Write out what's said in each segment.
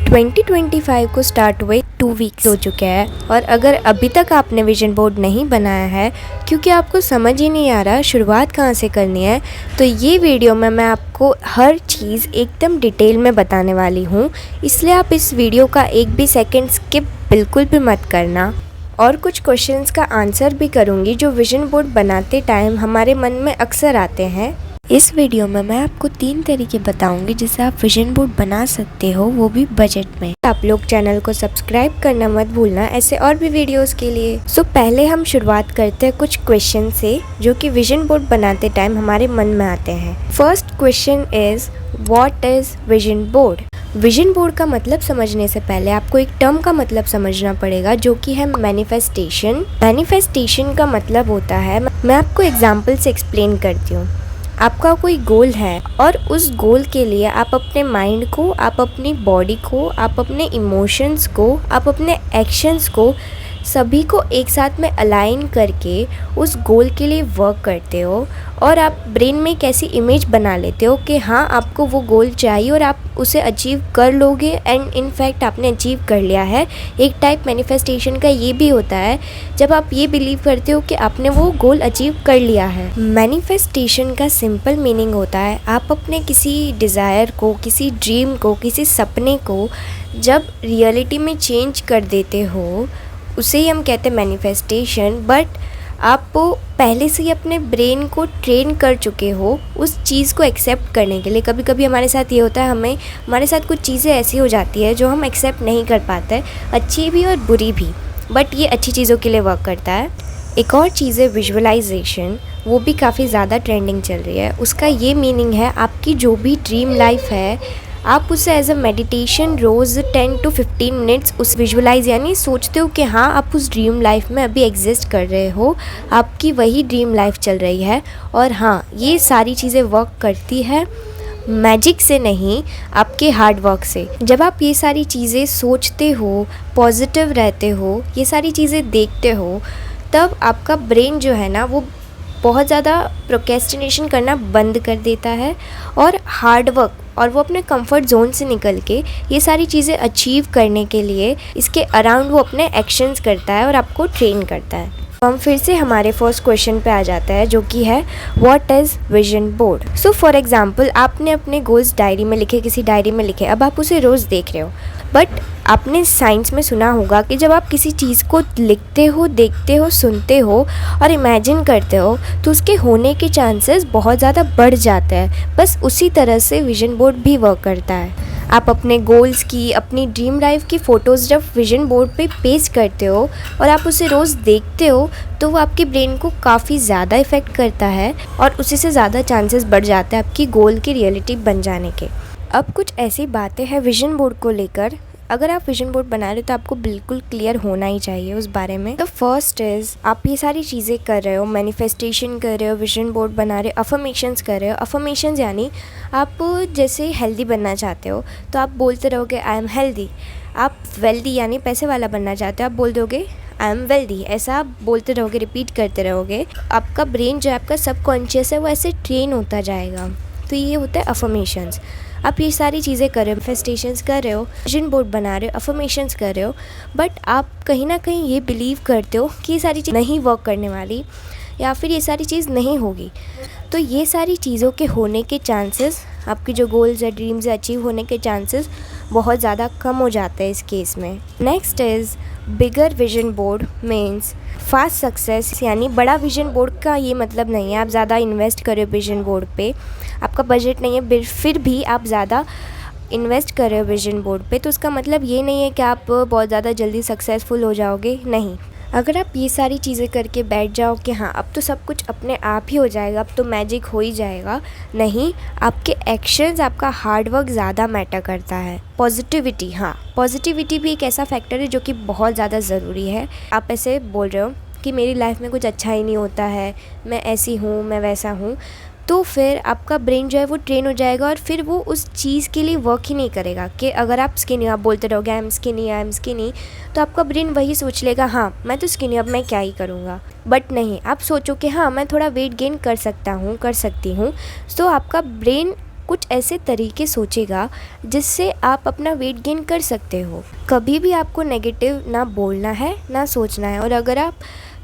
2025 को स्टार्ट हुए 2 वीक्स हो चुके हैं और अगर अभी तक आपने विजन बोर्ड नहीं बनाया है क्योंकि आपको समझ ही नहीं आ रहा शुरुआत कहाँ से करनी है, तो ये वीडियो में मैं आपको हर चीज़ एकदम डिटेल में बताने वाली हूँ। इसलिए आप इस वीडियो का एक भी सेकंड स्किप बिल्कुल भी मत करना। और कुछ क्वेश्चंस का आंसर भी करूँगी जो विजन बोर्ड बनाते टाइम हमारे मन में अक्सर आते हैं। इस वीडियो में मैं आपको 3 तरीके बताऊंगी जिससे आप विजन बोर्ड बना सकते हो, वो भी बजट में। आप लोग चैनल को सब्सक्राइब करना मत भूलना ऐसे और भी वीडियोस के लिए। पहले हम शुरुआत करते हैं कुछ क्वेश्चन से जो कि विजन बोर्ड बनाते टाइम हमारे मन में आते हैं। First question is what is vision board. Vision board का मतलब समझने से पहले आपको एक टर्म का मतलब समझना पड़ेगा जो कि है मैनिफेस्टेशन। मैनिफेस्टेशन का मतलब होता है, मैं आपको एग्जाम्पल से एक्सप्लेन करती हूँ। आपका कोई गोल है और उस गोल के लिए आप अपने माइंड को, आप अपनी बॉडी को, आप अपने इमोशंस को, आप अपने एक्शंस को सभी को एक साथ में अलाइन करके उस गोल के लिए वर्क करते हो और आप ब्रेन में एक ऐसी इमेज बना लेते हो कि हाँ आपको वो गोल चाहिए और आप उसे अचीव कर लोगे एंड इनफैक्ट आपने अचीव कर लिया है। एक टाइप मैनिफेस्टेशन का ये भी होता है जब आप ये बिलीव करते हो कि आपने वो गोल अचीव कर लिया है। मैनिफेस्टेशन का सिंपल मीनिंग होता है आप अपने किसी डिज़ायर को, किसी ड्रीम को, किसी सपने को जब रियलिटी में चेंज कर देते हो उसे ही हम कहते हैं मैनिफेस्टेशन। बट आप पहले से ही अपने ब्रेन को ट्रेन कर चुके हो उस चीज़ को एक्सेप्ट करने के लिए। कभी कभी हमारे साथ ये होता है, हमारे साथ कुछ चीज़ें ऐसी हो जाती है जो हम एक्सेप्ट नहीं कर पाते, अच्छी भी और बुरी भी, बट ये अच्छी चीज़ों के लिए वर्क करता है। एक और चीज़ है विजुअलाइजेशन, वो भी काफ़ी ज़्यादा ट्रेंडिंग चल रही है। उसका ये मीनिंग है आपकी जो भी ड्रीम लाइफ है आप उसे एज अ मेडिटेशन रोज़ 10 to 15 मिनट्स उस विजुअलाइज यानी सोचते हो कि हाँ आप उस ड्रीम लाइफ में अभी एग्जिस्ट कर रहे हो, आपकी वही ड्रीम लाइफ चल रही है। और हाँ ये सारी चीज़ें वर्क करती है मैजिक से नहीं, आपके हार्ड वर्क से। जब आप ये सारी चीज़ें सोचते हो, पॉजिटिव रहते हो, ये सारी चीज़ें देखते हो, तब आपका ब्रेन जो है ना वो बहुत ज़्यादा प्रोक्रेस्टिनेशन करना बंद कर देता है और हार्ड वर्क और वो अपने कंफर्ट जोन से निकल के ये सारी चीज़ें अचीव करने के लिए इसके अराउंड वो अपने एक्शंस करता है और आपको ट्रेन करता है। हम फिर से हमारे फर्स्ट क्वेश्चन पे आ जाता है जो कि है what is vision board. For example आपने अपने गोल्स डायरी में लिखे, किसी डायरी में लिखे, अब आप उसे रोज़ देख रहे हो। बट आपने साइंस में सुना होगा कि जब आप किसी चीज़ को लिखते हो, देखते हो, सुनते हो और इमेजिन करते हो तो उसके होने के चांसेस बहुत ज़्यादा बढ़ जाते हैं। बस उसी तरह से विजन बोर्ड भी वर्क करता है। आप अपने गोल्स की, अपनी ड्रीम लाइफ की फ़ोटोज़ जब विजन बोर्ड पे पेस्ट करते हो और आप उसे रोज़ देखते हो तो वो आपके ब्रेन को काफ़ी ज़्यादा इफ़ेक्ट करता है और उसी से ज़्यादा चांसेस बढ़ जाते हैं आपकी गोल की रियलिटी बन जाने के। अब कुछ ऐसी बातें हैं विजन बोर्ड को लेकर, अगर आप विजन बोर्ड बना रहे हो तो आपको बिल्कुल क्लियर होना ही चाहिए उस बारे में। द फर्स्ट इज़ आप ये सारी चीज़ें कर रहे हो, मैनिफेस्टेशन कर रहे हो, विजन बोर्ड बना रहे हो, अफर्मेशंस कर रहे हो। अफर्मेशंस यानी आप जैसे हेल्दी बनना चाहते हो तो आप बोलते रहोगे आई एम हेल्दी। आप वेल्दी यानी पैसे वाला बनना चाहते हो, आप बोल दोगे आई एम वेल्दी। ऐसा आप बोलते रहोगे, रिपीट करते रहोगे। आपका ब्रेन जो है, आपका सबकॉन्शियस है, वो ऐसे ट्रेन होता जाएगा। तो ये होता है अफर्मेशंस। आप ये सारी चीज़ें कर रहे हो, मैनिफेस्टेशंस कर रहे हो, विजन बोर्ड बना रहे हो, अफर्मेशंस कर रहे हो, बट आप कहीं ना कहीं ये बिलीव करते हो कि ये सारी चीज़ नहीं वर्क करने वाली या फिर ये सारी चीज़ नहीं होगी। तो ये सारी चीज़ों के होने के चांसेस, आपके जो गोल्स या ड्रीम्स अचीव होने के चांसेस बहुत ज़्यादा कम हो जाते हैं इस केस में। Next is bigger vision board means fast success, यानी बड़ा विजन बोर्ड का ये मतलब नहीं है आप ज़्यादा इन्वेस्ट करो विजन बोर्ड पे, आपका बजट नहीं है फिर भी आप ज़्यादा इन्वेस्ट कर रहे हो विजन बोर्ड पे, तो उसका मतलब ये नहीं है कि आप बहुत ज़्यादा जल्दी सक्सेसफुल हो जाओगे। नहीं, अगर आप ये सारी चीज़ें करके बैठ जाओ कि हाँ अब तो सब कुछ अपने आप ही हो जाएगा, अब तो मैजिक हो ही जाएगा, नहीं, आपके एक्शंस, आपका हार्ड वर्क ज़्यादा मैटर करता है। पॉजिटिविटी, हाँ पॉजिटिविटी भी एक ऐसा फैक्टर है जो कि बहुत ज़्यादा ज़रूरी है। आप ऐसे बोल रहे हो कि मेरी लाइफ में कुछ अच्छा ही नहीं होता है, मैं ऐसी हूँ, मैं वैसा हूँ, तो फिर आपका ब्रेन जो है वो ट्रेन हो जाएगा और फिर वो उस चीज़ के लिए वर्क ही नहीं करेगा। कि अगर आप स्किनी, आप बोलते रहोगे आई एम स्किनी, तो आपका ब्रेन वही सोच लेगा हाँ मैं तो स्किनी, अब मैं क्या ही करूँगा। बट नहीं, आप सोचो कि हाँ मैं थोड़ा वेट गेन कर सकता हूँ, कर सकती हूँ, तो आपका ब्रेन कुछ ऐसे तरीके सोचेगा जिससे आप अपना वेट गेन कर सकते हो। कभी भी आपको नेगेटिव ना बोलना है ना सोचना है, और अगर आप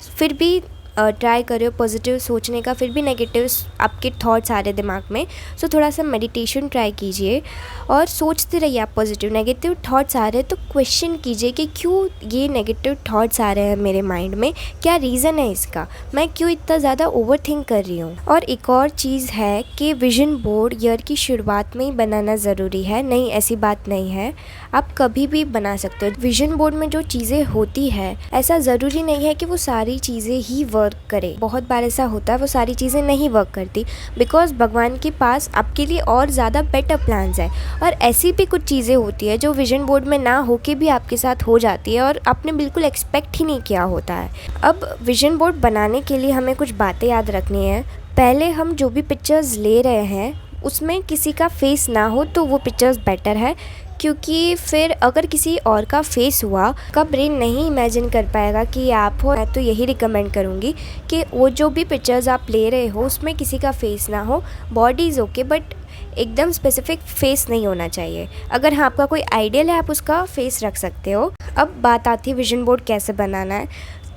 फिर भी ट्राई कर रहे हो पॉजिटिव सोचने का, फिर भी नेगेटिव आपके थॉट्स आ रहे दिमाग में, सो थोड़ा सा मेडिटेशन ट्राई कीजिए और सोचते रहिए आप पॉजिटिव। नेगेटिव थॉट्स आ रहे हैं तो क्वेश्चन कीजिए कि क्यों ये नेगेटिव थॉट्स आ रहे हैं मेरे माइंड में, क्या रीज़न है इसका, मैं क्यों इतना ज़्यादा ओवर थिंक कर रही हूँ। और एक और चीज़ है कि विजन बोर्ड ईयर की शुरुआत में ही बनाना ज़रूरी है, नहीं ऐसी बात नहीं है, आप कभी भी बना सकते हो। विजन बोर्ड में जो चीज़ें होती है ऐसा ज़रूरी नहीं है कि वो सारी चीज़ें ही वर्क करे। बहुत बार ऐसा होता है वो सारी चीज़ें नहीं वर्क करती, बिकॉज भगवान के पास आपके लिए और ज़्यादा बेटर प्लान्स है। और ऐसी भी कुछ चीज़ें होती है जो विजन बोर्ड में ना होके भी आपके साथ हो जाती है और आपने बिल्कुल एक्सपेक्ट ही नहीं किया होता है। अब विजन बोर्ड बनाने के लिए हमें कुछ बातें याद रखनी है। पहले हम जो भी पिक्चर्स ले रहे हैं उसमें किसी का फेस ना हो तो वो पिक्चर्स बेटर है, क्योंकि फिर अगर किसी और का फेस हुआ का ब्रेन नहीं इमेजिन कर पाएगा कि आप हो। मैं तो यही रिकमेंड करूँगी कि वो जो भी पिक्चर्स आप ले रहे हो उसमें किसी का फेस ना हो। बॉडी इज़ ओके बट एकदम स्पेसिफिक फेस नहीं होना चाहिए। अगर हाँ आपका कोई आइडियल है आप उसका फेस रख सकते हो। अब बात आती है विजन बोर्ड कैसे बनाना है।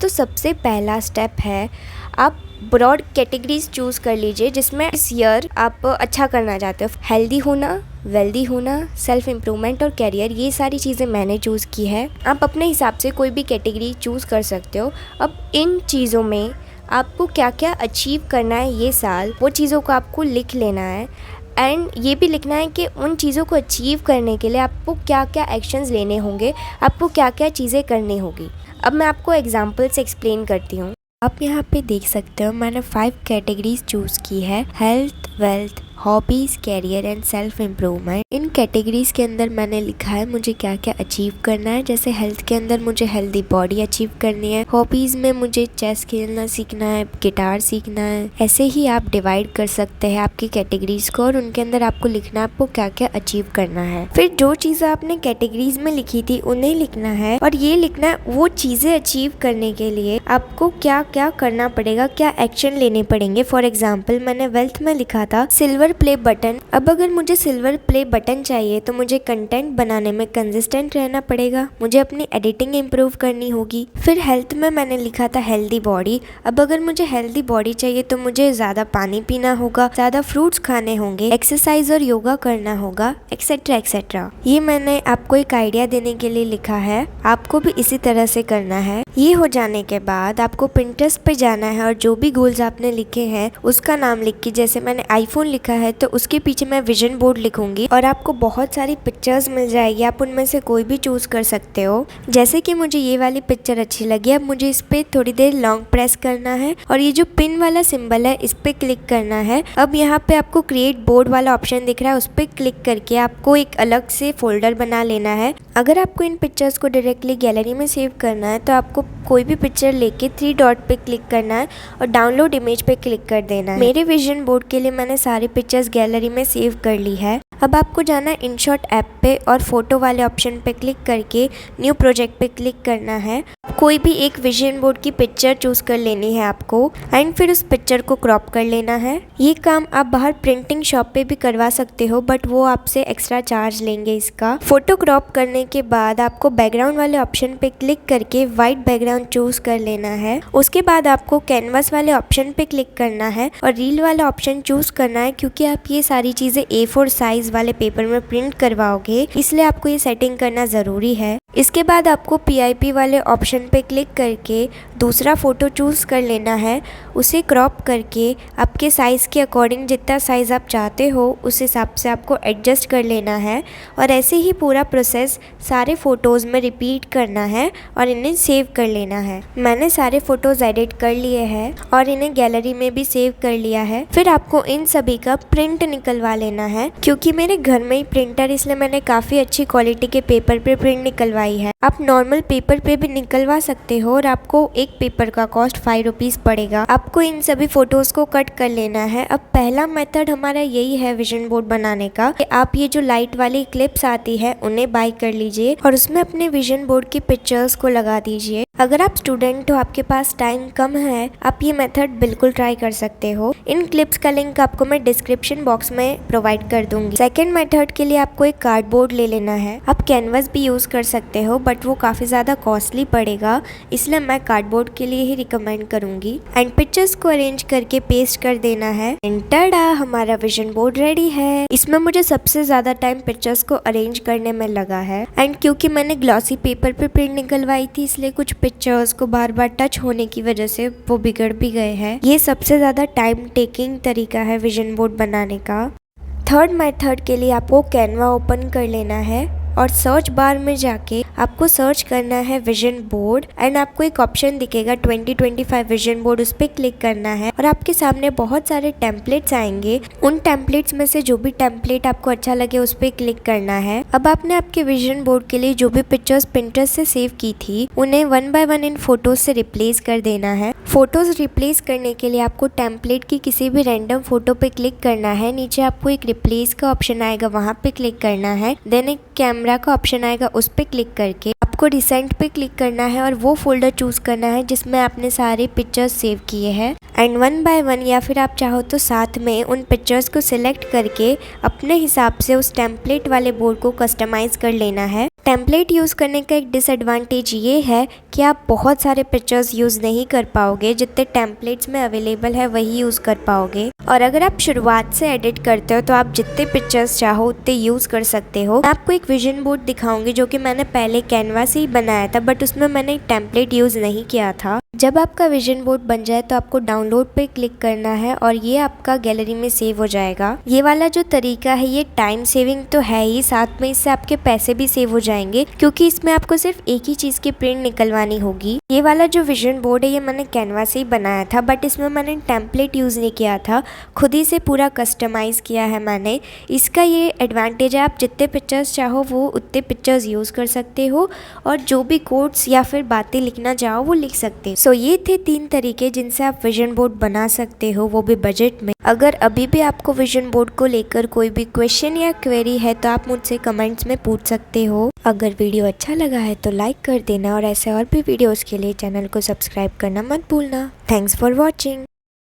तो सबसे पहला स्टेप है आप ब्रॉड कैटेगरीज चूज़ कर लीजिए जिसमें इस ईयर आप अच्छा करना चाहते हो। हेल्दी होना, वेल्दी होना, सेल्फ इम्प्रूवमेंट और कैरियर, ये सारी चीज़ें मैंने चूज़ की है। आप अपने हिसाब से कोई भी कैटेगरी चूज़ कर सकते हो। अब इन चीज़ों में आपको क्या क्या अचीव करना है ये साल, वो चीज़ों को आपको लिख लेना है। एंड ये भी लिखना है कि उन चीज़ों को अचीव करने के लिए आपको क्या क्या एक्शंस लेने होंगे, आपको क्या क्या चीज़ें करनी होगी। अब मैं आपको एग्जांपल से एक्सप्लेन करती हूँ। आप यहाँ पे देख सकते हो मैंने 5 कैटेगरीज चूज़ की है, health, wealth, hobbies, career and self improvement. इन कैटेगरीज़ के अंदर मैंने लिखा है मुझे क्या क्या अचीव करना है। जैसे हेल्थ के अंदर मुझे हेल्दी बॉडी अचीव करनी है, हॉबीज़ में मुझे चेस खेलना सीखना है, गिटार सीखना है। ऐसे ही आप डिवाइड कर सकते हैं आपकी कैटेगरीज़ को और उनके अंदर आपको लिखना है आपको क्या क्या अचीव करना है। फिर जो चीज़ें आपने कैटेगरीज में लिखी थी उन्हें लिखना है, और ये लिखना है वो चीज़ें अचीव करने के लिए आपको क्या क्या करना पड़ेगा, क्या एक्शन लेने पड़ेंगे। फॉर एग्जाम्पल मैंने वेल्थ में लिखा था सिल्वर प्ले बटन। अब अगर मुझे सिल्वर प्ले बटन चाहिए तो मुझे कंटेंट बनाने में कंसिस्टेंट रहना पड़ेगा, मुझे अपनी एडिटिंग इंप्रूव करनी होगी। फिर हेल्थ में मैंने लिखा था हेल्दी बॉडी। अब अगर मुझे हेल्दी बॉडी चाहिए तो मुझे ज़्यादा पानी पीना होगा, ज़्यादा फ्रूट्स खाने होंगे, एक्सरसाइज और योगा करना होगा, एक्सेट्रा एक्सेट्रा। ये मैंने आपको एक आइडिया देने के लिए लिखा है, आपको भी इसी तरह से करना है। ये हो जाने के बाद आपको पिंटरेस्ट पे जाना है और जो भी गोल्स आपने लिखे हैं उसका नाम लिख के, जैसे मैंने आईफोन लिखा है तो उसके पीछे मैं विजन बोर्ड लिखूंगी और आपको बहुत सारी पिक्चर्स मिल जाएगी। आप उनमें से कोई भी चूज कर सकते हो। जैसे कि मुझे ये वाली पिक्चर अच्छी लगी, अब मुझे इस पे थोड़ी देर लॉन्ग प्रेस करना है और ये जो पिन वाला सिंबल है इस पे क्लिक करना है। अब यहाँ पे आपको क्रिएट बोर्ड वाला ऑप्शन दिख रहा है, उस पर क्लिक करके आपको एक अलग से फोल्डर बना लेना है। अगर आपको इन पिक्चर्स को डायरेक्टली गैलरी में सेव करना है तो आपको कोई भी पिक्चर लेके 3 डॉट पे क्लिक करना है और डाउनलोड इमेज पे क्लिक कर देना है। मेरे विजन बोर्ड के लिए मैंने सारी पिक्चर्स गैलरी में सेव कर ली है। अब आपको जाना है InShot ऐप पे और फोटो वाले ऑप्शन पे क्लिक करके न्यू प्रोजेक्ट पे क्लिक करना है। कोई भी एक विजन बोर्ड की पिक्चर चूज कर लेनी है आपको एंड फिर उस पिक्चर को क्रॉप कर लेना है। ये काम आप बाहर प्रिंटिंग शॉप पे भी करवा सकते हो बट वो आपसे एक्स्ट्रा चार्ज लेंगे इसका। फोटो क्रॉप करने के बाद आपको बैकग्राउंड वाले ऑप्शन पे क्लिक करके व्हाइट बैकग्राउंड चूज कर लेना है। उसके बाद आपको कैनवास वाले ऑप्शन पे क्लिक करना है और रील वाला ऑप्शन चूज करना है, क्योंकि आप ये सारी चीजें A4 साइज वाले पेपर में प्रिंट करवाओगे, इसलिए आपको ये सेटिंग करना ज़रूरी है। इसके बाद आपको PIP वाले ऑप्शन पे क्लिक करके दूसरा फ़ोटो चूज़ कर लेना है। उसे क्रॉप करके आपके साइज़ के अकॉर्डिंग जितना साइज़ आप चाहते हो उस हिसाब से आपको एडजस्ट कर लेना है और ऐसे ही पूरा प्रोसेस सारे फ़ोटोज़ में रिपीट करना है और इन्हें सेव कर लेना है। मैंने सारे फ़ोटोज़ एडिट कर लिए हैं और इन्हें गैलरी में भी सेव कर लिया है। फिर आपको इन सभी का प्रिंट निकलवा लेना है। क्योंकि मेरे घर में ही प्रिंटर, इसलिए मैंने काफ़ी अच्छी क्वालिटी के पेपर पे प्रिंट निकलवाई है। आप नॉर्मल पेपर पे भी निकलवा सकते हो और आपको एक पेपर का कॉस्ट 5 रुपीज़ पड़ेगा। आपको इन सभी फोटोज़ को कट कर लेना है। अब पहला मेथड हमारा यही है विजन बोर्ड बनाने का कि आप ये जो लाइट वाली क्लिप्स आती है उन्हें बाय कर लीजिए और उसमें अपने विजन बोर्ड की पिक्चर्स को लगा दीजिए। अगर आप स्टूडेंट हो, आपके पास टाइम कम है, आप ये मेथड बिल्कुल ट्राई कर सकते हो। इन क्लिप्स का लिंक आपको मैं डिस्क्रिप्शन बॉक्स में प्रोवाइड कर दूंगी। सेकेंड मेथड के लिए आपको एक कार्डबोर्ड ले लेना है। आप कैनवस भी यूज कर सकते हो बट वो काफी ज्यादा कॉस्टली पड़ेगा, इसलिए मैं कार्डबोर्ड के लिए ही रिकमेंड करूंगी। एंड पिक्चर्स को अरेंज करके पेस्ट कर देना है। एंड टाडा, हमारा विजन बोर्ड रेडी है। इसमें मुझे सबसे ज्यादा टाइम पिक्चर्स को अरेंज करने में लगा है। एंड क्योंकि मैंने ग्लॉसी पेपर पे प्रिंट निकलवाई थी, इसलिए कुछ पिक्चर्स को बार बार टच होने की वजह से वो बिगड़ भी गए हैं। ये सबसे ज्यादा टाइम टेकिंग तरीका है विजन बोर्ड बनाने का। थर्ड मेथड के लिए आपको कैनवा ओपन कर लेना है और सर्च बार में जाके आपको सर्च करना है विजन बोर्ड। एंड आपको एक ऑप्शन दिखेगा 2025 विजन बोर्ड, उस पर क्लिक करना है और आपके सामने बहुत सारे टेम्पलेट्स आएंगे। उन टेम्पलेट्स में से जो भी टेम्पलेट आपको अच्छा लगे उस पर क्लिक करना है। अब आपने आपके विजन बोर्ड के लिए जो भी पिक्चर्स पिंटरेस्ट से सेव की थी उन्हें 1 बाय 1 इन फोटोज से रिप्लेस कर देना है। फोटोज रिप्लेस करने के लिए आपको टेम्पलेट की किसी भी रैंडम फोटो पे क्लिक करना है। नीचे आपको एक रिप्लेस का ऑप्शन आएगा, वहाँ पे क्लिक करना है। देन एक कैमरा का ऑप्शन आएगा, उस पे क्लिक करके आपको रिसेंट पे क्लिक करना है और वो फोल्डर चूज करना है जिसमें आपने सारे पिक्चर्स सेव किए हैं। एंड 1 बाय 1 या फिर आप चाहो तो साथ में उन पिक्चर्स को सिलेक्ट करके अपने हिसाब से उस टेम्पलेट वाले बोर्ड को कस्टमाइज कर लेना है। टेम्पलेट यूज़ करने का एक डिसएडवांटेज ये है कि आप बहुत सारे पिक्चर्स यूज़ नहीं कर पाओगे, जितने टेम्पलेट्स में अवेलेबल है वही यूज़ कर पाओगे। और अगर आप शुरुआत से एडिट करते हो तो आप जितने पिक्चर्स चाहो उतने यूज़ कर सकते हो। मैं आपको एक विजन बोर्ड दिखाऊंगी जो कि मैंने पहले कैनवा से ही बनाया था, बट उसमें मैंने टेम्पलेट यूज़ नहीं किया था। जब आपका विजन बोर्ड बन जाए तो आपको डाउनलोड पे क्लिक करना है और ये आपका गैलरी में सेव हो जाएगा। ये वाला जो तरीका है ये टाइम सेविंग तो है ही, साथ में इससे आपके पैसे भी सेव हो जाएंगे क्योंकि इसमें आपको सिर्फ एक ही चीज़ की प्रिंट निकलवानी होगी। ये वाला जो विजन बोर्ड है ये मैंने कैनवा से ही बनाया था, बट इसमें मैंने टेम्पलेट यूज़ नहीं किया था, खुद ही से पूरा कस्टमाइज़ किया है मैंने। इसका ये एडवांटेज है, आप जितने पिक्चर्स चाहो वो उतने पिक्चर्स यूज़ कर सकते हो और जो भी कोट्स या फिर बातें लिखना चाहो वो लिख सकते हो। सो ये थे 3 तरीके जिनसे आप विजन बोर्ड बना सकते हो, वो भी बजट में। अगर अभी भी आपको विजन बोर्ड को लेकर कोई भी क्वेश्चन या क्वेरी है तो आप मुझसे कमेंट्स में पूछ सकते हो। अगर वीडियो अच्छा लगा है तो लाइक कर देना और ऐसे और भी वीडियोस के लिए चैनल को सब्सक्राइब करना मत भूलना। Thanks for watching.